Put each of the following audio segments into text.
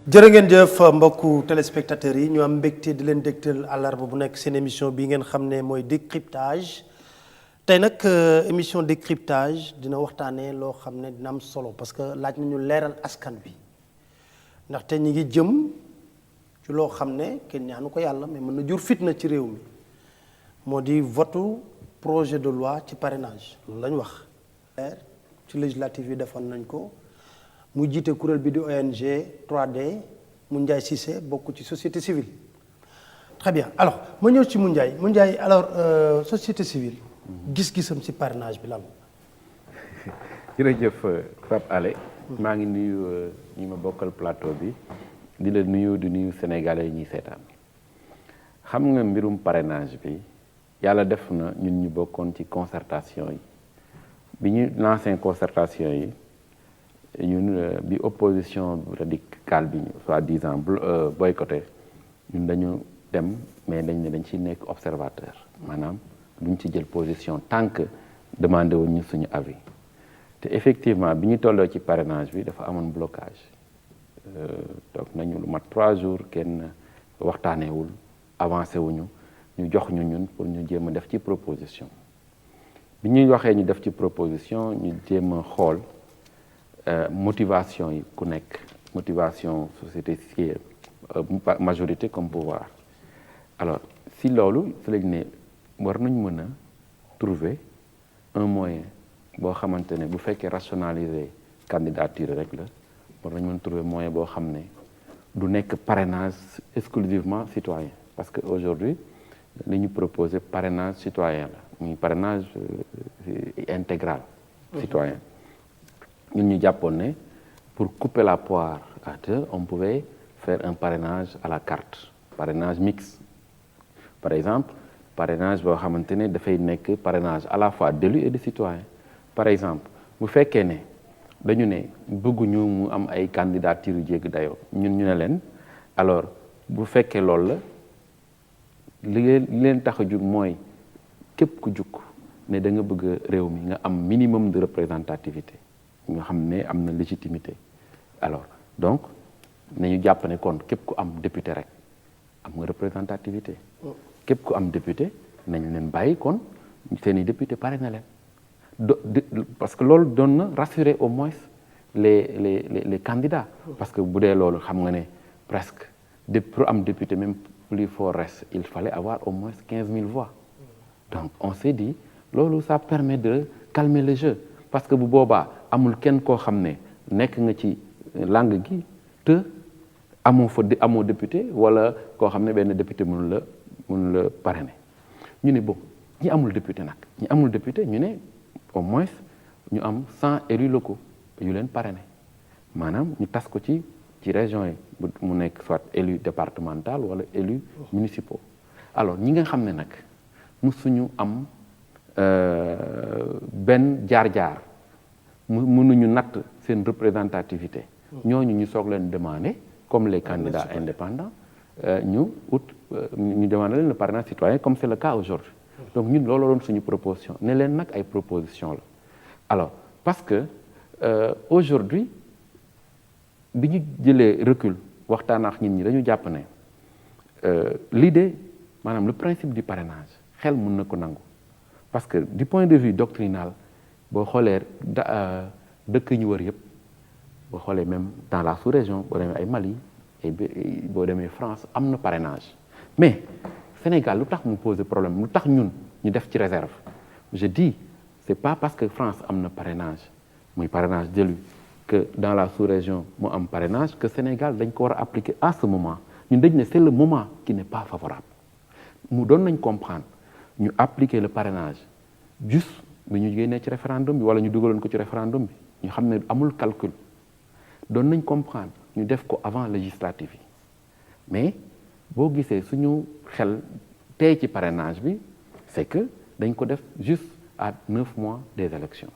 jërë ngeen jëf mbokku téléspectateurs yi ñu am mbégte di leen dégtal àllarba bu nekk seen émission bi ngeen xam ne mooy décryptage tey nag émission décryptage dina waxtaanee loo xam ne dina am solo parce que laaj nañu leeral askan bi ndaxte ñi ngi jëm ci loo xam ne kenn ñaanu ko yàlla mais mën na jur fitna ci réew mi moo di votu projet de loi ci parrainage loolu la ñu wax. ci législative yi defoon nañ ko. mu jiite kuréel bi di ONG 3D Moundiaye Cissé bokk ci société civile très bien alors ma ñëw ci Moundiaye alors société civile gis-gisam ci parrainage bi lan. jërëjëf Pape Alé maa ngi nuyu ñi ma bokkal plateau bi di la nuyu di nuyu sénégalais yi ñuy seetaan xam nga mbirum parrainage bi yàlla def na ñun ñu bokkoon ci concertation yi bi ñu lancé concertation yi ñun bi opposition radicale bi soi-disant boycotté ñun dañu dem mais dañ ne dañ ci nekk observateur maanaam duñ ci jël position tant que demandé wuñ ñu suñu avis te effectivement bi ñu tolloo ci parrainage bi dafa amoon blocage donc nañu lu mat 3 jours kenn waxtaaneewul avancé wuñu ñu jox ñu ñun pour ñu jéem a def ci proposition bi ñuy waxee ñu def ci proposition ñu jéem a xool motivation yi ku nekk motivation société civile majorité comme pouvoir alors si loolu si lañ ne war nañ mën a trouver un moyen boo xamante ne bu fekkee rationaliser candidature rek la war nañ mën a trouver moyen boo xam ne du nekk parrainage exclusivement citoyen parce que aujourd'hui li ñu proposé parrainage citoyen la muy parrainage intégral citoyen ñun ñu jàppoon ne pour couper la poire à deux on pouvait faire un parrainage à la carte parrainage mixte par exemple parrainage boo xamante ne dafay nekk parrainage à la fois d'élus et de citoyens par exemple bu fekkee ne dañu ne bëgguñu mu am ay candidatures yu jéggi dayoo ñun ñu ne leen alors bu fekkee loolu la li leen tax a jug mooy képp ku jug ne da nga bëgg réew mi nga am minimum de représentativité nga xam ne am na légitimité alors donc nañu jàpp ne kon képp ku am député rek am nga représentativité képp ku am député nañ leen bàyyi kon seeni député pare na leen parce que loolu doon na rassurer au moins les candidats parce que bu dee loolu xam nga ne presque pour am député même plus fort reste il fallait avoir au moins 15 000 voix donc on s'est dit loolu ça permet de calmer le jeu parce que bu boobaa amul kenn koo xam ne nekk nga ci langue gi te amoo député wala koo xam ne benn député mënu la parrainer ñu ne bon ñi amul député nag ñi amul député ñu ne au moins ñu am 100 élus locaux yu leen parrainer maanaam ñu tas ko ci région yi mu nekk soit élu départemental wala élu municipaux alors ñi nga xam ne nag musuñu am benn jaar-jaar mënuñu natt seen représentativité ñooñu ñu soog leen demander comme les candidats indépendants ñu demander leen le parrainage citoyen comme c'est le cas aujourd'hui donc ñun loolu doon suñu proposition ne leen nag ay proposition la alors parce que aujourd'hui bi ñu jëlee recul waxtaan ak nit ñi dañu jàpp ne l'idée maanaam le principe du parrainage xel mën na ko nangu parce que du point de vue doctrinal boo xoolee dëkk ñu wër yëpp boo xoolee même dans la sous-région boo demee ay Mali et boo demee France am na parrainage mais Sénégal lu tax mu pose problème lu tax ñun ñu def ci réserve je dis c'est pas parce que France am na parrainage muy parrainage d'élus que dans la sous-région mu am parrainage que Sénégal dañ ko war a appliquer à ce moment ñun dañ ne c'est le moment qui n'est pas favorable mu doon nañ comprendre ñu appliquer le parrainage juste bi ñu génnee ci référendum bi wala ñu dugaloon ko ci référendum bi ñu xam ne amul calcul doon nañ comprendre ñu def ko avant législative yi mais boo gisee suñu xel tey ci parrainage bi c'est que dañ ko def juste à 9 mois des élections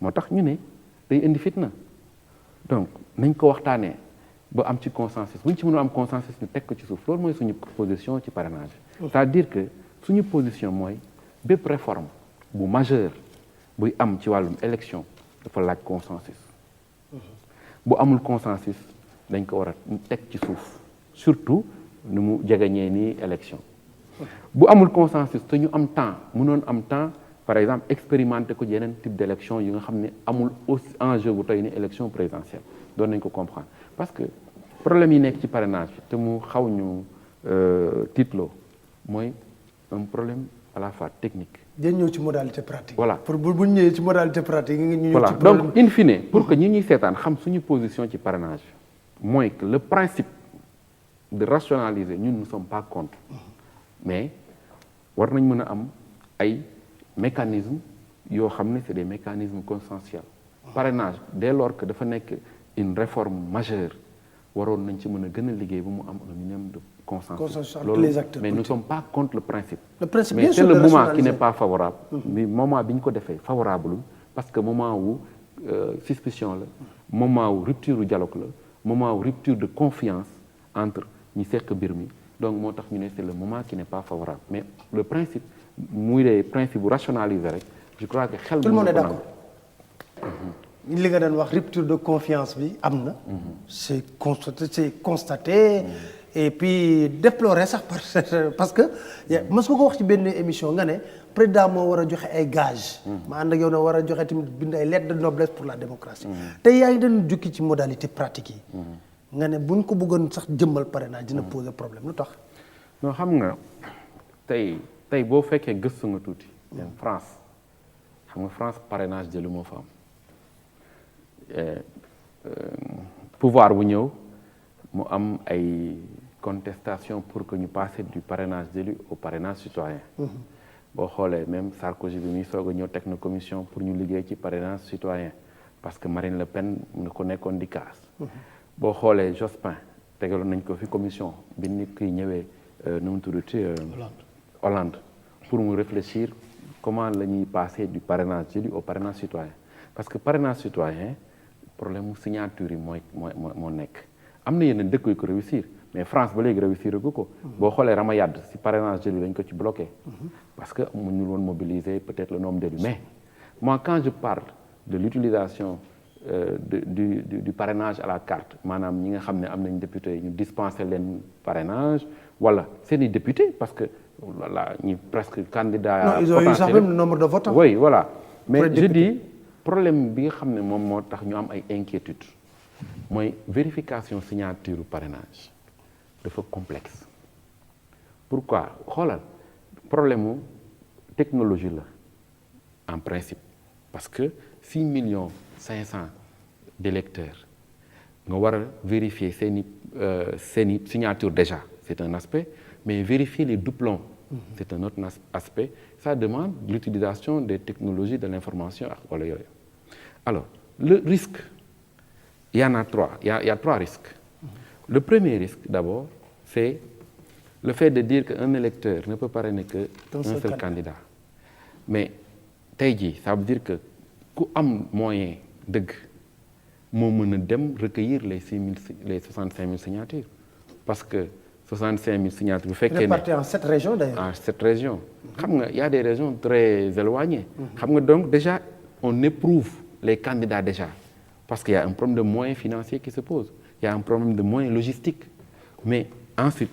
moo tax ñu ne day indi fitna donc nañ ko waxtaanee ba am ci consensus bu ñu ci mënul am consensus ñu teg ko ci suuf loolu mooy suñu position ci parrainage c'est-à-dire que suñu position mooy bépp réforme bu majeur buy am ci wàllum élection dafa laaj consensus bu amul consensus dañ ko war a teg ci suuf surtout nu mu jegeñee nii élection bu amul consensus te ñu am temps mënoon am temps par exemple expérimenter ko yeneen type d'élection yi nga xam ne amul aussi enjeu bu tey ni élection présidentielle doon nañ ko comprendre parce que problème yi nekk ci parrainage bi te mu xaw ñu tiitloo mooy un problème à la fois technique. dañ ñëw ci modalité pratique. voilà pour bu ñëwee ci modalité pratique ñu ñëw voilà ci problème. donc in fine pour que ñi ñuy seetaan xam suñu position ci parrainage mooy que le principe de rationaliser ñun ne sommes pas contre mais war nañ mën a am ay mécanismes yoo xam ne c'est des mécanismes consensuels. Parrainage dès lors que dafa nekk une réforme majeure waroon nañ ci mën a gën a liggéey ba mu am un minimum de consensus. Entre les acteurs mais nous ne sommes pas contre le principe. Le principe, mais bien c'est sûr, le de moment rationaliser. qui n'est pas favorable. mais moment bi ñu ko defee favorable parce que moment wu suspicion la moment wu rupture du dialogue la moment wu rupture de confiance entre ñi seq mbir mi donc moo tax ñu ne c'est le moment qui n'est pas favorable mais le principe muy les principes bu rationaliser rek je crois que xel. tout le monde est d'accord. li nga doon wax rupture de confiance bi am na. c'est constaté. et puis déplorer sax parce que mas nga ko wax ci benn émission nga ne président moo war a joxe ay gages. ma ànd ak yow na war a joxe tamit bind ay lettres de noblesse pour la démocratie. te yaa ngi doon jukki ci modalité pratique yi. nga ne buñ ko bëggoon sax jëmmal parrainage dina poser problème lu tax. non xam nga tey boo fekkee gëstu nga tuuti. dem France xam nga France parrainage jëlu moo fa am. pouvoir bu ñëw mu am ay contestation pour que ñu passer du parrainage d'élu au parrainage citoyen boo xoolee même Sarkozy bi muy soog a ñëw teg na commission pour ñu liggéey ci parrainage citoyen parce que Marine Le Pen na ko nekkoon di kaas boo xoolee Jospin tegaloon nañ ko fi commission bi nit ki ñëwee nu mu tuddati Hollande pour mu réfléchir comment la ñuy passer du parrainage d'élu au parrainage citoyen parce que parrainage citoyen problème mu signature yi moo nekk am na yeneen dëkk yu ko réussir mais France ba léegi réussir gu ko boo xoolee Ramayad si parrainage d'élu dañ ko ci bloqué parce que mu ñu woon mobiliser peut-être le nombre d'élus mais moi quand je parle de l'utilisation du parrainage à la carte maanaam ñi nga xam ne am nañ député ñu dispenser leen parrainage wala seen i député parce que voilà ñu presque candidat non ils ont eu sax même le nombre de votants. oui voilà mais je dis problème bi nga xam ne moom moo tax ñu am ay inquiétudes mooy vérification signature parrainage dafa complexe pourquoi xoolal problème mu technologie la en principe parce que 6,5 millions d'électeurs nga war a vérifier seeni signature déjà c'est un aspect mais vérifier les doublons c'est un autre aspect ça demande l'utilisation des technologies de l'information ak wala yooyu alors le risque il y en a trois il y a trois risques le premier risque d'abord c'est le fait de dire qu'un électeur ne peut parrainer que un seul candidat mais tey jii ça veut dire que ku am moyen dëgg moo mën a dem recueillir les 65 000 signatures parce que 65 000 signatures bu fekkee ne répartis en 7 régions d'ailleurs. en 7 régions xam nga y a des régions très éloignées xam nga donc déjà on éprouve les candidats déjà parce qu'il y a un problème de moyens financiers qui se pose il y a un problème de moyens logistiques mais ensuite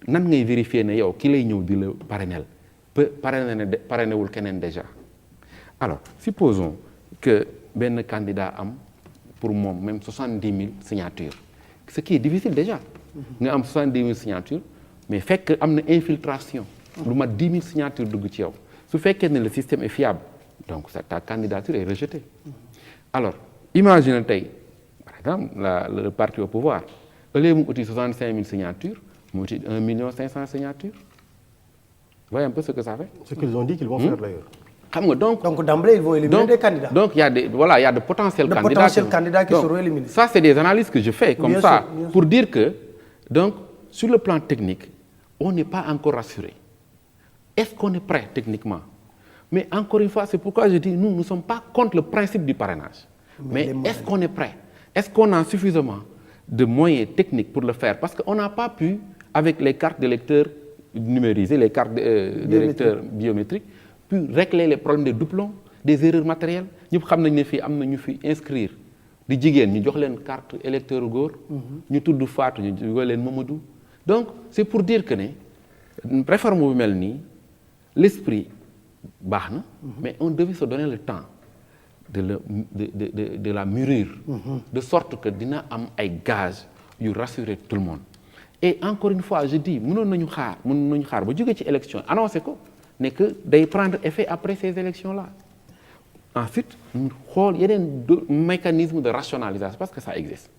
nan ngay vérifier ne yow ki lay ñëw di la parrainer parrainé wul keneen déjà alors supposons que benn candidat am pour moom même 70 000 signatures ce qui est difficile déjà nga am 70 000 signatures mais fekk am na infiltration lu mat 10 000 signatures dugg ci yow su fekkee ne le système est fiable donc ta candidature est rejetée alors imagine tey par exemple le parti au pouvoir au lieu mu uti 65 000 signatures mu uti 1 500 000 signatures voyez un peu ce que ça fait. Ce qu'ils ont dit qu'ils vont faire d'ailleurs. xam nga donc d'emblée ils vont éliminer des candidats. donc il y a de potentiels candidats qui seront éliminés. Ça c'est des analyses que je fais comme bien ça sûr. Pour dire que donc sur le plan technique on n'est pas encore rassuré est-ce qu'on est prêt techniquement mais encore une fois c'est pourquoi je dis nous ne sommes pas contre le principe du parrainage mais est-ce qu'on est prêt est-ce qu'on a suffisamment de moyens techniques pour le faire parce qu'on n'a pas pu avec les cartes d'électeurs numérisées les cartes d'électeurs biométriques puis régler les problèmes des doublons des erreurs matérielles ñëpp xam nañ ne fii am na ñu fi inscrire di jigéen ñu jox leen carte électeur góor. ñu tudd Fatou ñu jox leen Mamadou. donc c'est pour dire que ne réforme bu mel nii l'esprit baax na. mais on devait se donner le temps de la mûrir. de sorte que dina am ay gages yu rassurer tout le monde. et encore une fois je dis mënoon nañu xaar ba jógee ci élection annoncé ko ne que day prendre effet après ces élections là. ensuite ñu xool yeneen mécanisme de rationalisation parce que ça existe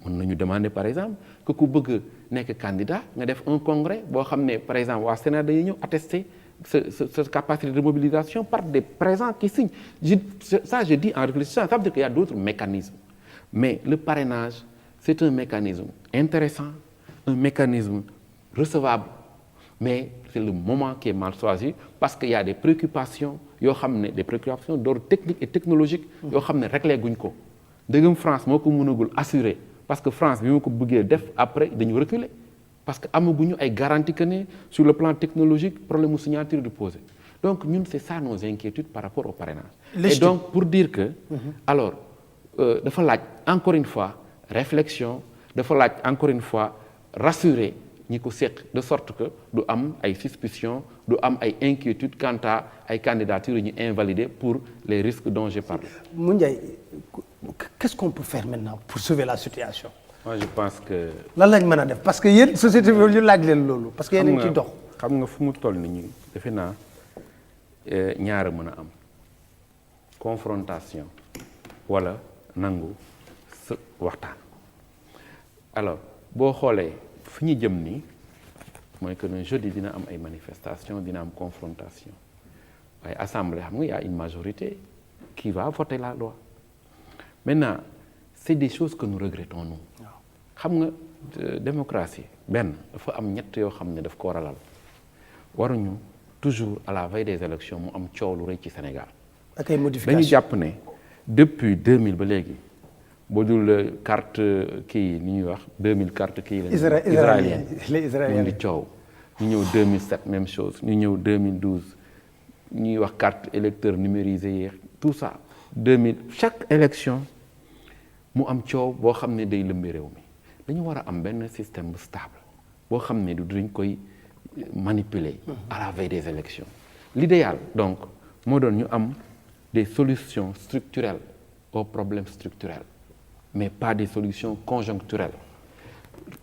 mën nañu demander par exemple que ku bëgg nekk candidat nga def un congrès boo xam ne par exemple waa Sénat dañuy ñëw attester sa capacité de mobilisation par des présents qui signent je dis en réfléchissant ça veut dire qu'il y a d'autres mécanismes mais le parrainage c'est un mécanisme intéressant un mécanisme recevable mais c'est le moment qui est mal choisi parce qu'il y a des préoccupations yoo xam ne des préoccupations d'ordre technique et technologique yoo xam ne réglé guñ ko ndegam France moo ko mënagul assurer parce que France bi ma ko bëggee def après dañu reculer parce que amaguñu ay garantie que ne sur le plan technologique problème mu signature du posé donc ñun c'est ça nos inquiétudes par rapport au parrainage et donc pour dire que alors dafa laaj encore une fois réflexion dafa laaj encore une fois rassurer ñi ko seq de sorte que du am ay suspicion du am ay inquiétudes quant à ay candidatures yu ñu invalider pour les risques dont j'ai parlé. Moundiaye, qu'est-ce qu'on peut faire maintenant pour sauver la situation? Moi je pense que. lan lañ mën a def parce que yéen société bi ñu laaj leen loolu. parce que yéen a ngi ciy dox. xam nga fu mu toll ni ñu defe naa ñaara mën a am confrontation wala nangu sa waxtaan alors boo xoolee. fi ñu jëm nii mooy que ne jeudi dina am ay manifestations dina am confrontation waaye assemblée xam nga y a une majorité qui va voter la loi maintenant c'est des choses que nous regrettons nous xam nga démocratie benn dafa am ñett yoo xam ne daf ko war a lal waruñu toujours à la veille des élections mu am coow lu rëy ci Sénégal. ak ay modifications dañu jàpp ne depuis 2000 ba léegi. boo dul carte kii ni ñuy wax 2000 carte kii la. israélien les israéliens ñu ngi coow. ñu ñëw 2007 même chose ñu ñëw 2012 ñuy wax carte électeur numérisée yi tout ça 2000 chaque élection mu am coow boo xam ne day lëmbi réew mi dañu war a am benn système bu stable boo xam ne du dañ koy manipuler à la veille des élections l'idéal donc moo doon ñu am des solutions structurelles aux problèmes structurels mais pas des solutions conjoncturelles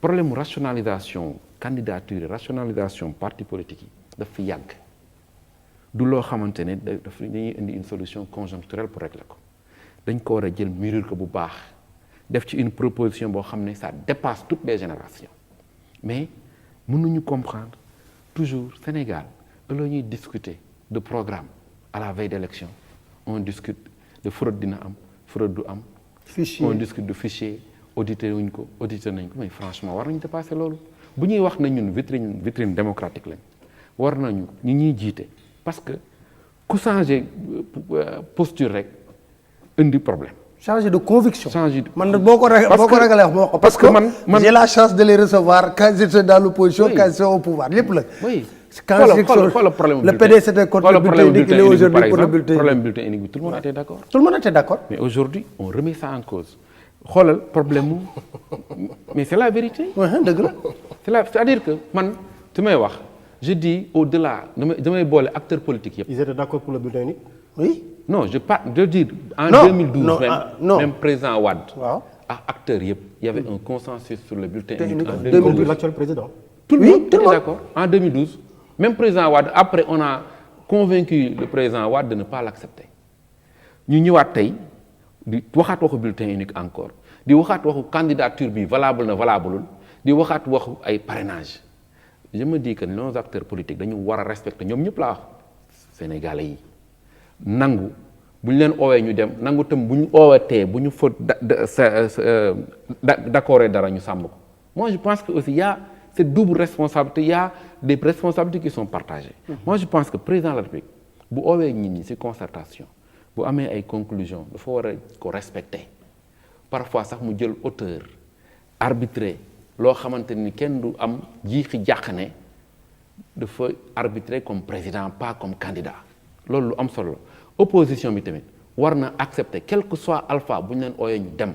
problème rationalisation candidature rationalisation parti politique yi daf fi yàgg du loo xamante ne daf dañuy indi une solution conjoncturelle pour régler ko dañ ko war a jël mûrir ko bu baax def ci une proposition boo xam ne ça dépasse toutes les générations mais mënuñu comprendre toujours Sénégal la ñuy discuter de programme à la veille d'élection on discute de fraude dina am fraude du am on discute de fichier audité wuñ ko audité nañ ko mais franchement war nañu dépasser loolu bu ñuy wax na ñun vitrine démocratique lañ war nañu ñi ñuy jiite parce que ku changer posture rek indi problème. changer de conviction. man boo ko ragalee wax ko parce que man j'ai la chance de les recevoir quand j'étais dans l'opposition quand ils sont au pouvoir lépp la. oui xoolal problème le PDS c'était contre le bulletin unique il est aujourd'hui pour le bulletin unique. problème bulletin unique bi tout le monde était d'accord. tout le monde était d'accord. mais aujourd'hui on remet ça en cause xoolal problème mu mais c'est la vérité. dëgg la. c'est-à-dire que man su may wax je dis au-delà damay boole acteurs politiques yëpp. Ils étaient d'accord pour le bulletin unique. oui. non je dis en 2012 même président Wade. waaw ak acteurs yëpp il y avait un consensus sur le bulletin unique. en 2012 l'actuel président. tout le monde était d'accord en 2012. même président Wade après on a convaincu le président Wade de ne pas l'accepter ñu ñëwaat tey di waxaat waxu bulletin unique encore di waxaat waxu candidature bi valable na valableul di waxaat waxu ay parrainage je me dis que nos acteurs politiques dañu war a respecter ñoom ñëpp laa wax sénégalais yi nangu bu ñu leen oowee ñu dem nangu tam bu ñu oowatee bu ñu fa d'accord dara ñu sàmm ko moi je pense que aussi y a cette double responsabilité il y a des responsabilités qui sont partagées. Moi je pense que président de la République bu oowee nit ñi ci concertation bu amee ay conclusions dafa war a ko respecter parfois sax mu jël hauteur arbitrer loo xamante ni kenn du am jiixi jàq ne dafa arbitrer comme président pas comme candidat loolu lu am solo la opposition bi tamit war na accepter quel que soit alpha bu ñu leen ooyee ñu dem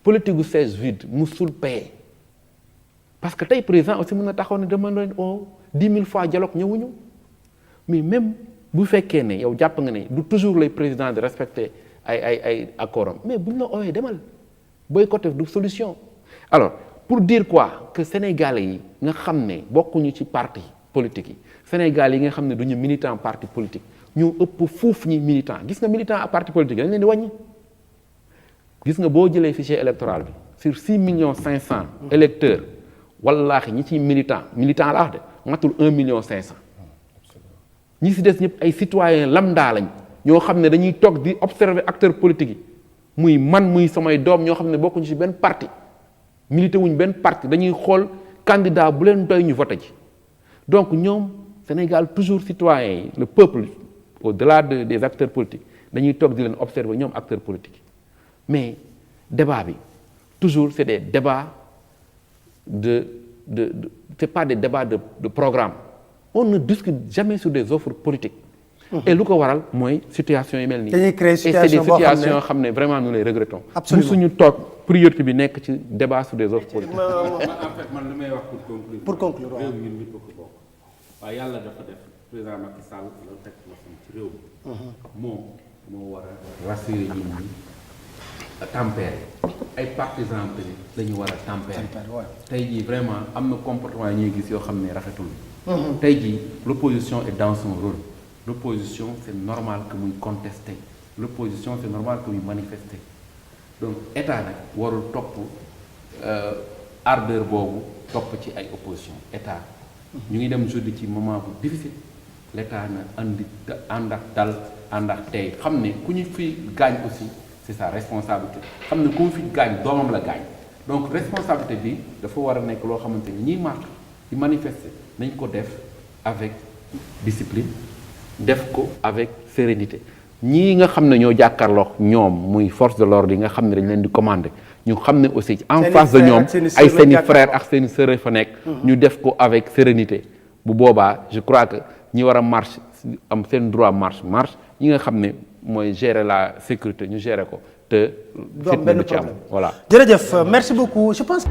politique gu siège vide musul paye parce que tey président aussi mën na taxaw ne dama leen 10 000 fois dialogue ñëwuñu mais même bu fekkee ne yow jàpp nga ne du toujours les présidents de respecter ay accords mais buñ la ooyee demal boycott du solution. alors pour dire quoi que sénégalais yi nga xam ne bokkuñu ci parti politique yi sénégalais yi nga xam ne duñu militant parti politique ñoo ëpp fuuf ñi militant gis nga militant à parti politique dañ leen di wàññi. gis nga boo jëlee fichier électoral bi sur 6 500 000 électeurs wallaahi ñi ciy militant laa wax de matul 1 500 000 ñi si des ñëpp ay citoyens lambda lañ ñoo xam ne dañuy toog di observer acteurs politiques yi muy man muy samay doom ñoo xam ne bokkuñu ci benn parti milité wuñ benn parti dañuy xool candidat bu leen doy ñu voté ji donc ñoom Sénégal toujours citoyens yi le peuple au-delà des acteurs politiques dañuy toog di leen observer ñoom acteurs politiques mais débat bi toujours c'est des débats c'est pas des débats de programme on ne discute jamais sur des offres politiques. et lu ko waral mooy situation yi mel nii. dañuy créer et c'est des situations yoo xam ne vraiment nous les regrettons. absolument musuñu toog priorité bi nekk ci débat sur des offres politiques. en fait man li may wax pour conclure. waaw réew mi ñun ñëpp ko bokk. waaye yàlla dafa def président Macky Sall la teg loxoom ci réew mi. moom moo war a rassurer nit ñi tempérer ay partisans dañu war a tempérer. tey jii vraiment am na comportement yi ñuy gis yoo xam ne rafetul. tey jii l'opposition est dans son rôle. L'opposition, c'est normal que muy contester. L'opposition, c'est normal que muy manifester. Donc, l'État nag warul topp ardeur boobu topp ci ay opposition État ñu ngi dem jeudi ci moment bu difficile l'État na ànd ak dal ànd ak tey xam ne ku ñu fi gaañ aussi c'est sa responsabilité xam ne ku ñu fi gaañ doomam la gaañ donc responsabilité bi dafa war a nekk loo xamante ni ñiy marche di manifester nañ ko def avec discipline def ko avec sérénité ñii nga xam ne ñoo jàkkaarloo ñoom muy force de l'ordre yi nga xam ne dañ leen di commander ñu xam ne aussi en face de ñoom ay seeni frères ak seeni sœurs fa nekk ñu def ko avec sérénité bu boobaa je crois que ñi war a marche am seen droit marche ñi nga xam ne mooy gérer la sécurité ñu gérer ko te fitna du ci am voilà jërëjëf merci beaucoup je pense